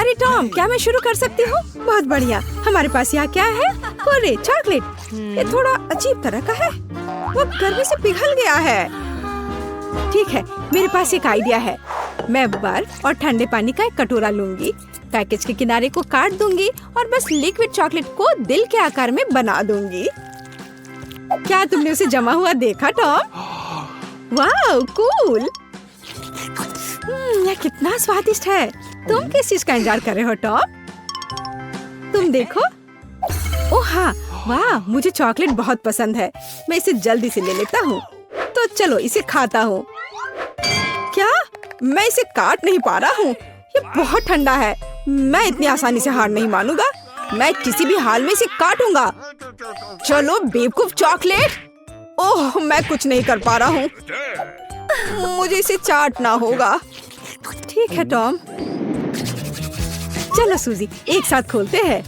अरे टॉम, क्या मैं शुरू कर सकती हूँ? बहुत बढ़िया। हमारे पास यहाँ क्या है? अरे चॉकलेट, ये थोड़ा अजीब तरह का है। वो गर्मी से पिघल गया है। ठीक है, मेरे पास एक आइडिया है। मैं बर्फ और ठंडे पानी का एक कटोरा लूंगी, पैकेज के किनारे को काट दूंगी और बस लिक्विड चॉकलेट को दिल के आकार में बना दूंगी। क्या तुमने उसे जमा हुआ देखा टॉम? वाह, कूल। यह कितना स्वादिष्ट है। तुम किस चीज का इंतजार कर रहे हो टॉम? तुम देखो। ओह हाँ, वाह, मुझे चॉकलेट बहुत पसंद है। मैं इसे जल्दी से ले लेता हूँ। तो चलो इसे खाता हूँ। क्या? मैं इसे काट नहीं पा रहा हूँ। ये बहुत ठंडा है। मैं इतनी आसानी से हार नहीं मानूंगा। मैं किसी भी हाल में इसे काटूंगा। चलो बेवकूफ चॉकलेट। ओह, मैं कुछ नहीं कर पा रहा हूँ। मुझे इसे चाटना होगा। ठीक है टॉम। चलो सूजी, एक साथ खोलते हैं।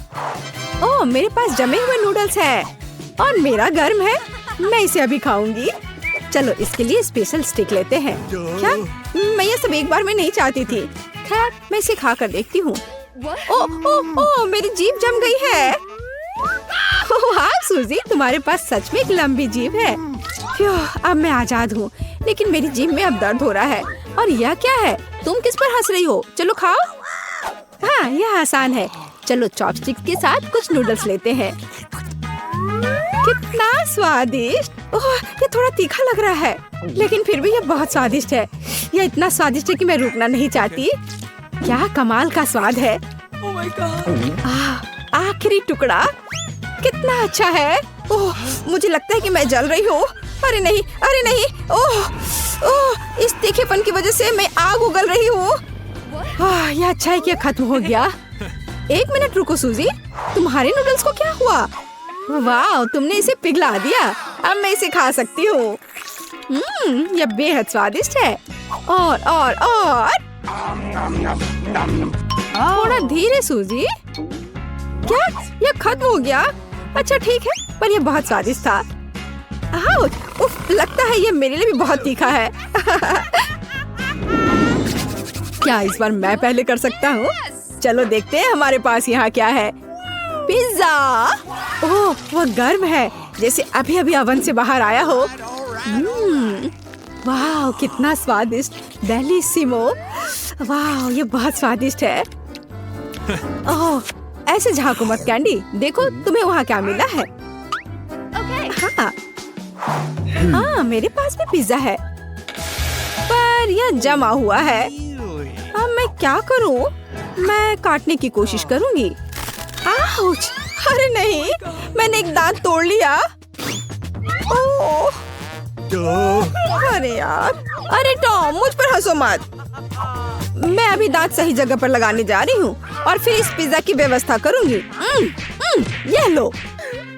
ओह, मेरे पास जमे हुए नूडल्स हैं और मेरा गर्म है। मैं इसे अभी खाऊंगी। चलो इसके लिए स्पेशल स्टिक लेते हैं। क्या? मैं ये सब एक बार में नहीं चाहती थी। खैर, मैं इसे खा कर देखती हूँ। ओह ओह ओह, मेरी जीभ जम गई है। वाह सूजी, तुम्हारे पास सच में एक लंबी जीभ है। अब मैं आजाद हूँ, लेकिन मेरी जीभ में अब दर्द हो रहा है। और यह क्या है? तुम किस पर हंस रही हो? चलो खाओ। हाँ, यह आसान है। चलो चॉपस्टिक के साथ कुछ नूडल्स लेते हैं। कितना स्वादिष्ट। ओह, ये थोड़ा तीखा लग रहा है, लेकिन फिर भी ये बहुत स्वादिष्ट है। यह इतना स्वादिष्ट है कि मैं रुकना नहीं चाहती। क्या कमाल का स्वाद है। आखिरी टुकड़ा कितना अच्छा है। ओह, मुझे लगता है कि मैं जल रही हूँ। अरे नहीं, अरे नहीं। ओह ओह, इस तीखेपन की वजह से मैं आग उगल रही हूँ। यह अच्छा है कि खत्म हो गया। एक मिनट रुको सूजी, तुम्हारे नूडल्स को क्या हुआ? वाह, तुमने इसे पिघला दिया। अब मैं इसे खा सकती हूँ। यह बेहद स्वादिष्ट है। और थोड़ा धीरे सूजी। क्या? यह खत्म हो गया? अच्छा ठीक है, पर यह बहुत स्वादिष्ट था। उफ, लगता है यह मेरे लिए भी बहुत तीखा है। क्या इस बार मैं पहले कर सकता हूँ? चलो देखते हैं हमारे पास यहाँ क्या है। पिज्जा। ओह, वह गर्म है, जैसे अभी अभी ओवन से बाहर आया हो। वाह, कितना स्वादिष्ट। बेलिसिमो। वाह, ये बहुत स्वादिष्ट है। ओह, ऐसे झांको मत कैंडी। देखो तुम्हें वहाँ क्या मिला है। हाँ, मेरे पास भी पिज्जा है, पर यह जमा हुआ है। अब मैं क्या करूँ? मैं काटने की कोशिश करूँगी। आउच! अरे नहीं, मैंने एक दांत तोड़ लिया। ओह! अरे यार! अरे टॉम, मुझ पर हंसो मत। मैं अभी दांत सही जगह पर लगाने जा रही हूँ और फिर इस पिज्जा की व्यवस्था करूँगी। ये लो।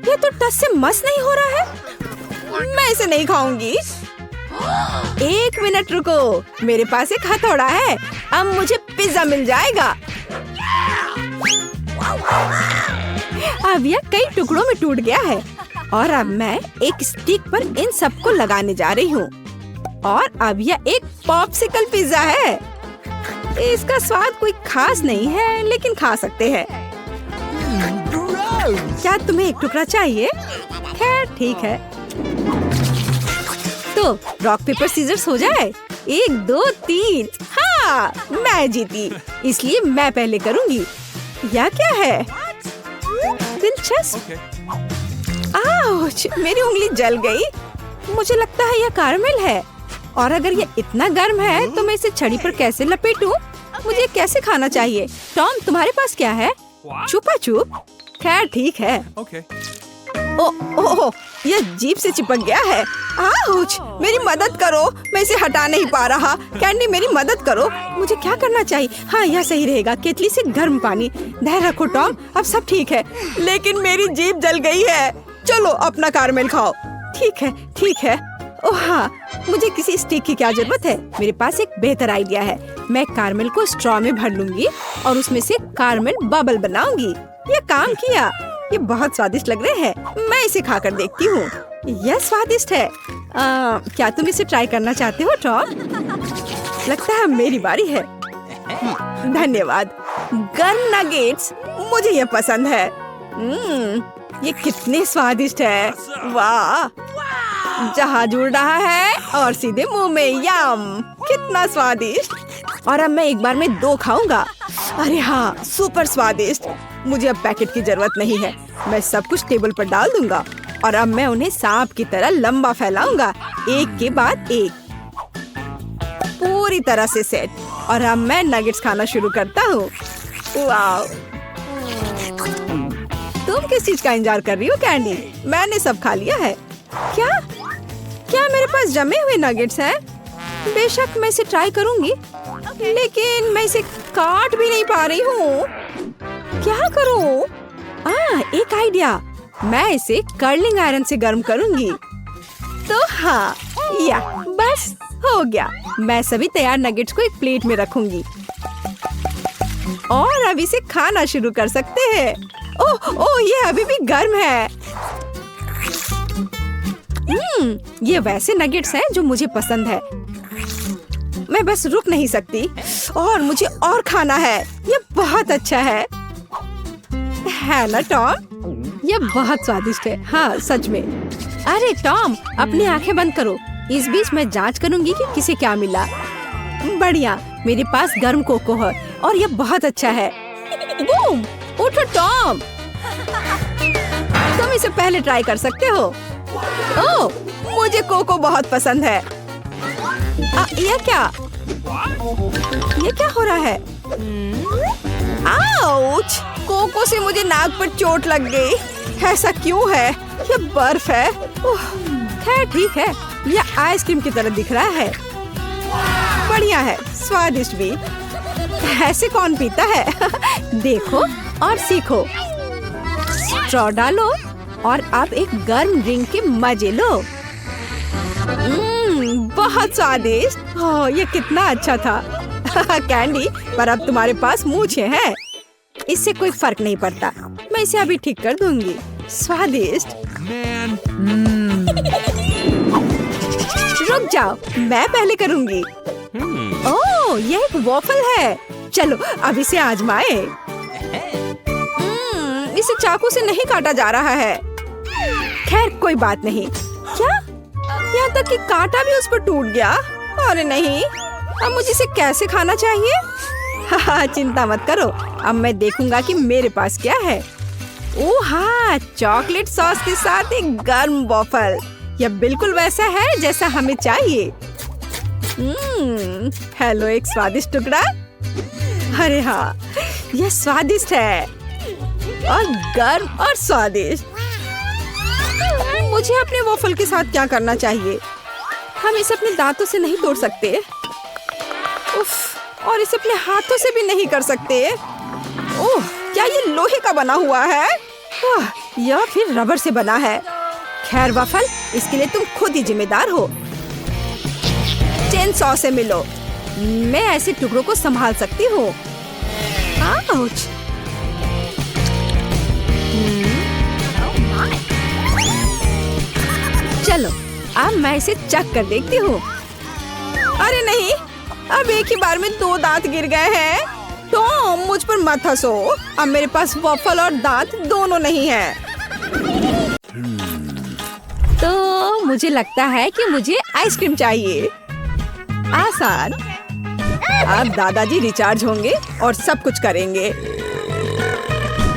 ये तो टस से मस नहीं हो रहा है। मैं इसे नहीं खाऊंगी। एक मिनट रुको, मेरे पास एक हथौड़ा है। अब मुझे पिज्जा मिल जाएगा। अब यह कई टुकड़ों में टूट गया है और अब मैं एक स्टिक पर इन सबको लगाने जा रही हूँ। और अब यह एक पॉप्सिकल पिज्जा है। इसका स्वाद कोई खास नहीं है, लेकिन खा सकते हैं। क्या तुम्हें एक टुकड़ा चाहिए? खैर ठीक है। तो रॉक पेपर सीजर्स हो जाए। 1 2 3। हाँ, मैं जीती, इसलिए मैं पहले करूँगी। यह क्या है? दिलचस्प। आउच! मेरी उंगली जल गई। मुझे लगता है यह कैरमेल है। और अगर यह इतना गर्म है तो मैं इसे छड़ी पर कैसे लपेटूं? मुझे कैसे खाना चाहिए? टॉम, तुम्हारे पास क्या है? छुपा छुप। खैर ठीक है। ओह, यह जीभ से चिपक गया है। आउच! मेरी मदद करो, मैं इसे हटा नहीं पा रहा। कैंडी, मेरी मदद करो। मुझे क्या करना चाहिए? हाँ, यह सही रहेगा। केतली से गर्म पानी। धैर्य रखो टॉम, अब सब ठीक है। लेकिन मेरी जीभ जल गई है। चलो अपना कैरमेल खाओ। ठीक है, ठीक है। ओह हाँ, मुझे किसी स्टिक की क्या जरूरत है? मेरे पास एक बेहतर आइडिया है। मैं कैरमेल को स्ट्रॉ में भर लूंगी और उसमें से कैरमेल बबल बनाऊंगी। यह काम किया। ये बहुत स्वादिष्ट लग रहे हैं। मैं इसे खाकर देखती हूँ। यह स्वादिष्ट है। क्या तुम इसे ट्राई करना चाहते हो टॉम? लगता है मेरी बारी है। धन्यवाद। गर्म नगेट्स, मुझे ये पसंद है। ये कितने स्वादिष्ट है। वाह, जहाज उड़ रहा है और सीधे मुंह में। यम, कितना स्वादिष्ट। और अब मैं एक बार में 2 खाऊंगा। अरे हाँ, सुपर स्वादिष्ट। मुझे अब पैकेट की जरूरत नहीं है। मैं सब कुछ टेबल पर डाल दूंगा और अब मैं उन्हें सांप की तरह लंबा फैलाऊंगा, एक के बाद एक, पूरी तरह से सेट। और अब मैं नगेट्स खाना शुरू करता हूँ। वाह, तुम किस चीज का इंतजार कर रही हो कैंडी? मैंने सब खा लिया है। क्या क्या मेरे पास जमे हुए नगेट्स हैं? बेशक मैं इसे ट्राई करूंगी, लेकिन मैं इसे काट भी नहीं पा रही हूँ। क्या करूँ? एक आइडिया, मैं इसे कर्लिंग आयरन से गर्म करूंगी। तो हाँ, या बस हो गया। मैं सभी तैयार नगेट्स को एक प्लेट में रखूंगी और अब इसे खाना शुरू कर सकते हैं। ओह, ये अभी भी गर्म है। ये वैसे नगेट्स हैं जो मुझे पसंद है। मैं बस रुक नहीं सकती और मुझे और खाना है। ये बहुत अच्छा है ना टॉम? ये बहुत स्वादिष्ट है। हाँ, सच में। अरे टॉम, अपनी आंखें बंद करो। इस बीच मैं जांच करूंगी कि किसे क्या मिला। बढ़िया, मेरे पास गर्म कोको है और ये बहुत अच्छा है। बूम, उठो टॉम, तुम इसे पहले ट्राई कर सकते हो। ओह, मुझे कोको बहुत पसंद है। ये क्या हो रहा है? आउच! कोको से मुझे नाक पर चोट लग गई। ऐसा क्यों है? ये बर्फ है। खैर ठीक है, यह आइसक्रीम की तरह दिख रहा है। बढ़िया है, स्वादिष्ट भी। ऐसे कौन पीता है? देखो और सीखो। स्ट्रॉ डालो और अब एक गर्म ड्रिंक के मजे लो। बहुत स्वादिष्ट। ये कितना अच्छा था। कैंडी, पर अब तुम्हारे पास मूंछें हैं। इससे कोई फर्क नहीं पड़ता। मैं इसे अभी ठीक कर दूंगी। स्वादिष्ट। रुक जाओ, मैं पहले करूंगी। ओह, यह एक वॉफल है। चलो अब इसे आजमाए। इसे चाकू से नहीं काटा जा रहा है। खैर कोई बात नहीं। क्या? यहाँ तक कि कांटा भी उस पर टूट गया। अरे नहीं, अब मुझे इसे कैसे खाना चाहिए? चिंता मत करो, अब मैं देखूंगा कि मेरे पास क्या है। ओह हाँ, चॉकलेट सॉस के साथ एक गर्म वॉफल। यह बिल्कुल वैसा है जैसा हमें चाहिए। हेलो, एक स्वादिष्ट टुकड़ा। अरे हाँ, यह स्वादिष्ट है और गर्म और स्वादिष्ट। मुझे अपने वॉफल के साथ क्या करना चाहिए? हम इसे अपने दांतों से नहीं तोड़ सकते। उफ, और इसे अपने हाथों से भी नहीं कर सकते। ओह, क्या ये लोहे का बना हुआ है? या फिर रबर से बना है? खैर वॉफल, इसके लिए तुम खुद ही जिम्मेदार हो। चेन सॉ से मिलो। मैं ऐसे टुकड़ों को संभाल सकती हूँ। आउच! चलो, अब मैं इसे चख कर देखती हूँ। अरे नहीं, अब एक ही बार में 2 दांत गिर गए हैं। टॉम, मुझ पर मत हंसो। अब मेरे पास वॉफल और दांत दोनों नहीं हैं। तो मुझे लगता है कि मुझे आइसक्रीम चाहिए। आसान। अब दादाजी रिचार्ज होंगे और सब कुछ करेंगे।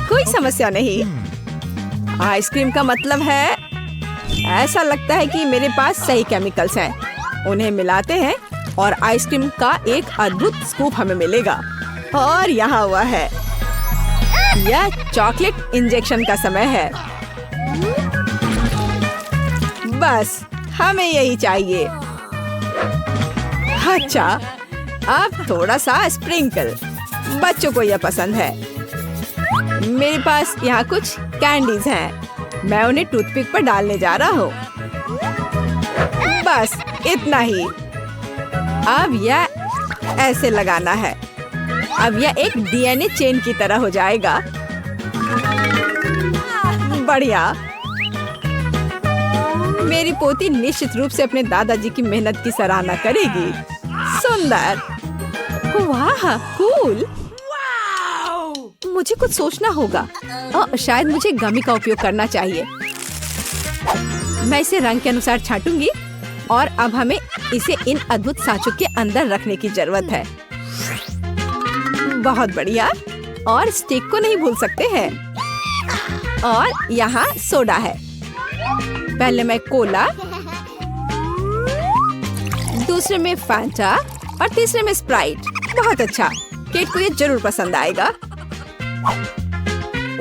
कोई समस्या नहीं। आइसक्रीम का मतलब है, ऐसा लगता है कि मेरे पास सही केमिकल्स हैं। उन्हें मिलाते हैं और आइसक्रीम का एक अद्भुत स्कूप हमें मिलेगा। और यहाँ हुआ है। यह चॉकलेट इंजेक्शन का समय है। बस हमें यही चाहिए। अच्छा, अब थोड़ा सा स्प्रिंकल। बच्चों को यह पसंद है। मेरे पास यहाँ कुछ कैंडीज हैं। मैं उन्हें टूथपिक पर डालने जा रहा हूँ। बस इतना ही। अब यह ऐसे लगाना है। अब यह एक डीएनए चेन की तरह हो जाएगा। बढ़िया। मेरी पोती निश्चित रूप से अपने दादाजी की मेहनत की सराहना करेगी। सुंदर। वाह, कूल। मुझे कुछ सोचना होगा। शायद मुझे गमी का उपयोग करना चाहिए। मैं इसे रंग के अनुसार छांटूंगी और अब हमें इसे इन अद्भुत सांचों के अंदर रखने की जरूरत है। बहुत बढ़िया। और स्टिक को नहीं भूल सकते हैं। और यहाँ सोडा है। पहले मैं कोला, दूसरे में फैंटा और तीसरे में स्प्राइट। बहुत अच्छा, केट को ये जरूर पसंद आएगा।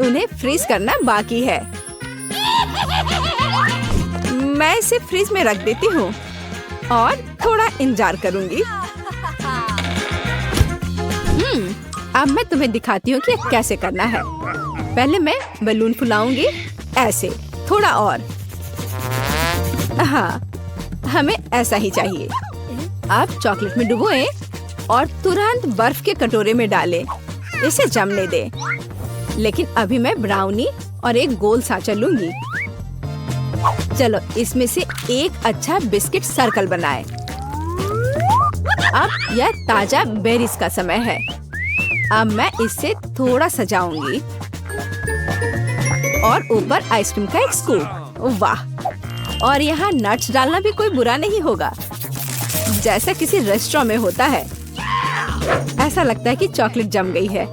उन्हें फ्रीज करना बाकी है। मैं इसे फ्रीज में रख देती हूँ और थोड़ा इंतजार करूंगी। अब मैं तुम्हें दिखाती हूँ कि ये कैसे करना है। पहले मैं बलून फुलाऊंगी, ऐसे थोड़ा और। हाँ, हमें ऐसा ही चाहिए। अब चॉकलेट में डुबोएं और तुरंत बर्फ के कटोरे में डालें। इसे जमने दें। लेकिन अभी मैं ब्राउनी और एक गोल सांचा लूंगी। चलो इसमें से एक अच्छा बिस्किट सर्कल बनाएं। अब यह ताजा बेरीज का समय है। अब मैं इससे थोड़ा सजाऊंगी और ऊपर आइसक्रीम का एक स्कूप। वाह! और यहाँ नट्स डालना भी कोई बुरा नहीं होगा, जैसा किसी रेस्टोरेंट में होता है। ऐसा लगता है कि चॉकलेट जम गई है।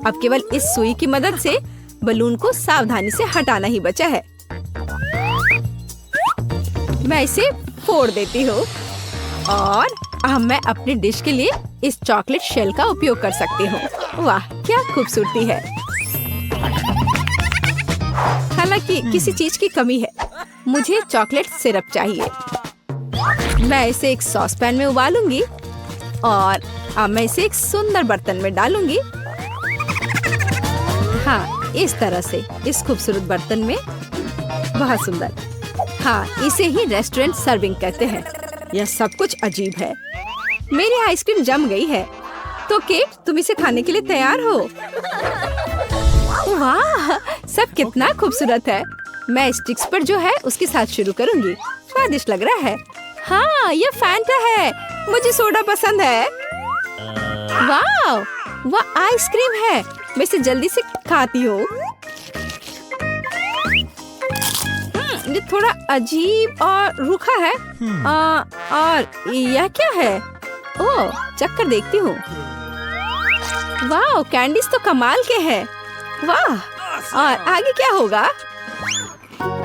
अब केवल इस सुई की मदद से बलून को सावधानी से हटाना ही बचा है। मैं इसे फोड़ देती हूँ और अब मैं अपनी डिश के लिए इस चॉकलेट शेल का उपयोग कर सकती हूँ। वाह, क्या खूबसूरती है। हालांकि किसी चीज की कमी है। मुझे चॉकलेट सिरप चाहिए। मैं इसे एक सॉस पैन में उबालूंगी और अब मैं इसे एक सुंदर बर्तन में डालूंगी। हाँ, इस तरह से इस खूबसूरत बर्तन में। बहुत सुंदर। हाँ, इसे ही रेस्टोरेंट सर्विंग कहते हैं। यह सब कुछ अजीब है। मेरी आइसक्रीम जम गई है। तो केट, तुम इसे खाने के लिए तैयार हो? वाह, सब कितना खूबसूरत है। मैं स्टिक्स पर जो है उसके साथ शुरू करूंगी। स्वादिष्ट लग रहा है। हाँ, ये फैंटा है। मुझे सोडा पसंद है। वाह, वह आइसक्रीम है। मैं इसे जल्दी से खाती हूँ। ये थोड़ा अजीब और रूखा है। और यह क्या है? ओह, चक्कर देखती हूँ। वाह, कैंडीज तो कमाल के हैं। वाह, और आगे क्या होगा?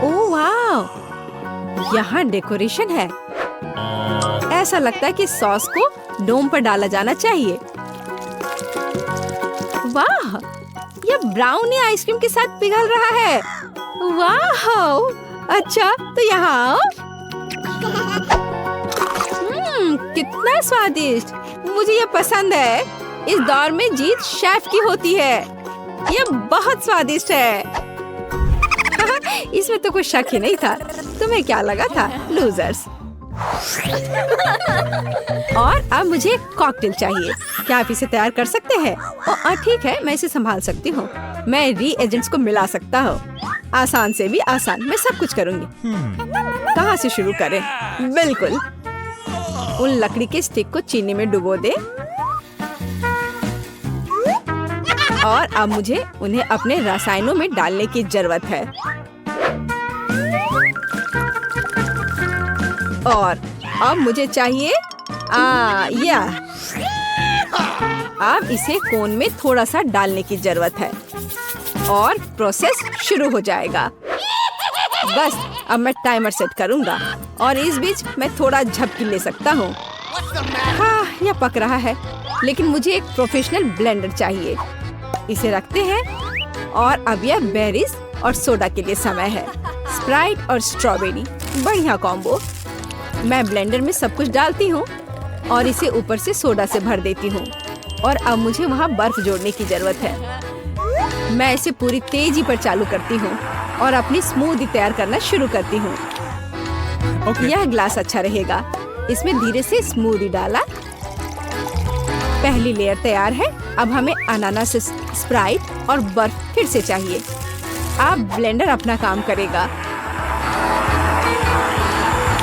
ओह वाह, यहाँ डेकोरेशन है। ऐसा लगता है कि सॉस को डोम पर डाला जाना चाहिए। वाह, यह ब्राउनी आइसक्रीम के साथ पिघल रहा है। वाह, अच्छा तो यहाँ आओ। कितना स्वादिष्ट। मुझे यह पसंद है। इस दौर में जीत शेफ की होती है। यह बहुत स्वादिष्ट है। इसमें तो कोई शक ही नहीं था। तुम्हें क्या लगा था, लूजर्स? और अब मुझे कॉकटेल चाहिए। क्या आप इसे तैयार कर सकते हैं? ठीक है, मैं इसे संभाल सकती हूँ। मैं रीएजेंट्स को मिला सकता हूँ। आसान से भी आसान, मैं सब कुछ करूँगी। कहाँ से शुरू करें? बिल्कुल, उन लकड़ी के स्टिक को चीनी में डुबो दे और अब मुझे उन्हें अपने रसायनों में डालने की जरूरत है। और अब मुझे चाहिए यह। अब इसे कोन में थोड़ा सा डालने की जरूरत है और प्रोसेस शुरू हो जाएगा। बस अब मैं टाइमर सेट करूंगा और इस बीच मैं थोड़ा झपकी ले सकता हूँ। हाँ, यह पक रहा है, लेकिन मुझे एक प्रोफेशनल ब्लेंडर चाहिए। इसे रखते हैं और अब यह बेरीज और सोडा के लिए समय है। स्प्राइट और स्ट्रॉबेरी, बढ़िया कॉम्बो। मैं ब्लेंडर में सब कुछ डालती हूँ और इसे ऊपर से सोडा से भर देती हूँ। और अब मुझे वहाँ बर्फ जोड़ने की जरूरत है। मैं इसे पूरी तेजी पर चालू करती हूँ और अपनी स्मूदी तैयार करना शुरू करती हूँ। यह ग्लास अच्छा रहेगा। इसमें धीरे से स्मूदी डाला। पहली लेयर तैयार है। अब हमें अनानास, स्प्राइट और बर्फ फिर से चाहिए। अब ब्लेंडर अपना काम करेगा।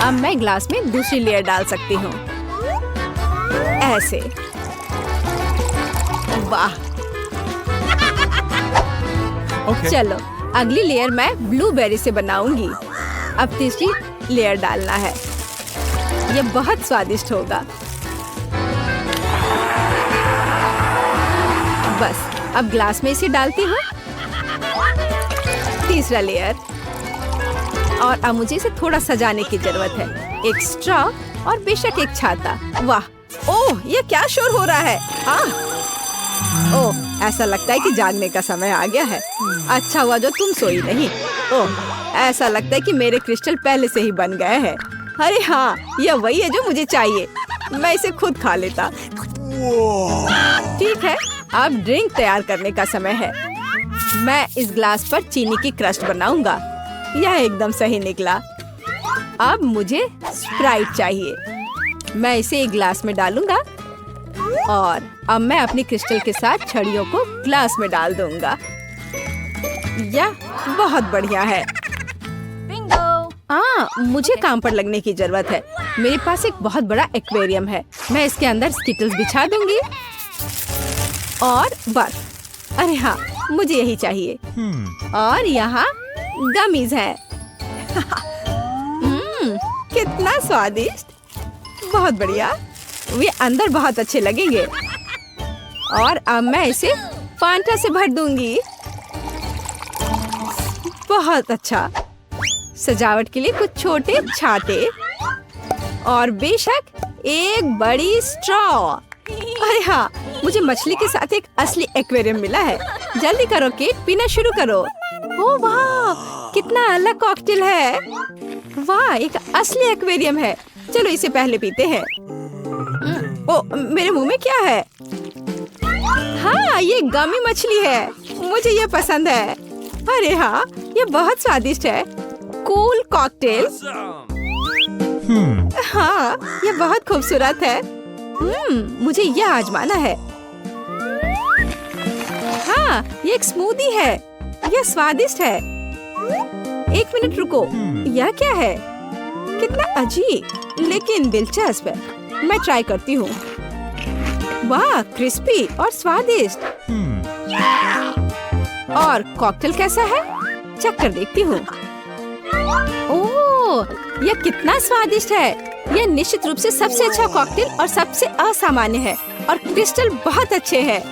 अब मैं ग्लास में दूसरी लेयर डाल सकती हूँ, ऐसे। वाह, चलो अगली लेयर मैं ब्लूबेरी से बनाऊंगी। अब तीसरी लेयर डालना है। ये बहुत स्वादिष्ट होगा। बस अब ग्लास में इसे डालती हूँ। तीसरा लेयर। और अब मुझे इसे थोड़ा सजाने की जरूरत है। एक स्ट्रॉ और बेशक एक छाता। वाह, ओह ये क्या शोर हो रहा है। ओह ऐसा लगता है कि जागने का समय आ गया है। अच्छा हुआ जो तुम सोई नहीं। ओह ऐसा लगता है कि मेरे क्रिस्टल पहले से ही बन गए हैं। अरे हाँ, यह वही है जो मुझे चाहिए। मैं इसे खुद खा लेता। ठीक है, अब ड्रिंक तैयार करने का समय है। मैं इस ग्लास पर चीनी की क्रस्ट बनाऊंगा। यह एकदम सही निकला। अब मुझे स्प्राइट चाहिए। मैं इसे एक ग्लास में डालूंगा और अब मैं अपनी क्रिस्टल के साथ छड़ियों को ग्लास में डाल दूंगा। यह बहुत बढ़िया है। मुझे काम पर लगने की जरूरत है। मेरे पास एक बहुत बड़ा एक्वेरियम है। मैं इसके अंदर स्किटल्स बिछा दूंगी और बर्फ। अरे हाँ, मुझे यही चाहिए। और यहाँ गमीज है। कितना स्वादिष्ट, बहुत बढ़िया। वे अंदर बहुत अच्छे लगेंगे। और अब मैं इसे फांटा से भर दूंगी। बहुत अच्छा। सजावट के लिए कुछ छोटे छाते और बेशक एक बड़ी स्ट्रॉ। अरे हाँ, मुझे मछली के साथ एक असली एक्वेरियम मिला है। जल्दी करो केट, पीना शुरू करो। ओह वाह, कितना अलग कॉकटेल है। वाह, एक असली एक्वेरियम है। चलो इसे पहले पीते हैं। ओह मेरे मुंह में क्या है। हाँ, ये गमी मछली है। मुझे ये पसंद है। अरे हाँ, ये बहुत स्वादिष्ट है। Cool cocktail. हाँ, ये बहुत खूबसूरत है। मुझे यह आजमाना है। हाँ, ये एक स्मूदी है। यह स्वादिष्ट है। एक मिनट रुको, यह क्या है। कितना अजीब लेकिन दिलचस्प है। मैं ट्राई करती हूँ। वाह, क्रिस्पी और स्वादिष्ट। और कॉकटेल कैसा है, चख कर देखती हूँ। ओह, यह कितना स्वादिष्ट है। यह निश्चित रूप से सबसे अच्छा कॉकटेल और सबसे असामान्य है। और क्रिस्टल बहुत अच्छे हैं।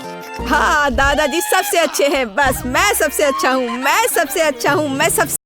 हाँ दादाजी सबसे अच्छे हैं। बस मैं सबसे अच्छा हूँ। मैं सबसे अच्छा हूँ। मैं सबसे